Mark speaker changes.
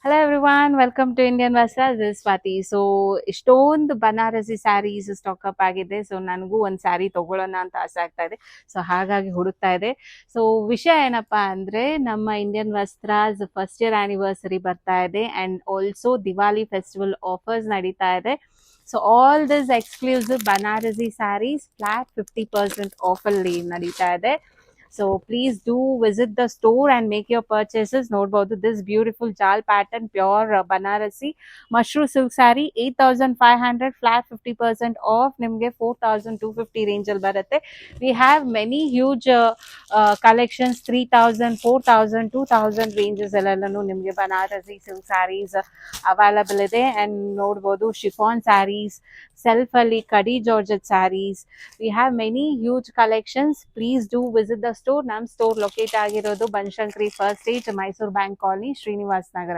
Speaker 1: Hello everyone, welcome to Indian Vasa. This is Swati. So ಇಷ್ಟೊಂದು Banarasi saris stock up ಆಗಿದೆ. So ನನಗೂ ಒಂದು ಸ್ಯಾರಿ ತಗೊಳ್ಳೋಣ ಅಂತ ಆಸೆ ಆಗ್ತಾ ಇದೆ. ಸೊ ಹಾಗಾಗಿ ಹುಡುಕ್ತಾ ಇದೆ. ಸೊ ವಿಷಯ ಏನಪ್ಪಾ ಅಂದ್ರೆ ನಮ್ಮ Indian Vastras first year anniversary ಬರ್ತಾ ಇದೆ and also Diwali festival offers ನಡೀತಾ ಇದೆ. So all this exclusive Banarasi saris flat 50% off ಅಲ್ಲಿ ನಡೀತಾ ಇದೆ. So please do visit the store and make your purchases. ನೋಡಬಹುದು this beautiful jal pattern pure Banarasi mushroom silk saree 8500 flat 50% off ನಿಮಗೆ 4250 range ಅಲ್ಲಿ ಬರುತ್ತೆ. We have many huge collections 3000 4000 2000 ranges ಅಲ್ಲೆಲ್ಲೂ ನಿಮಗೆ Banarasi silk saris available ಇದೆ. ಅಂಡ್ ನೋಡಬಹುದು chiffon saris, self ಅಲ್ಲಿ ಕಡಿ georgette saris. We have many huge collections. Please do visit the store. Nam store locate ಆಗಿರೋದು Banashankari first stage, Mysore bank colony, Srinivas ನಗರ.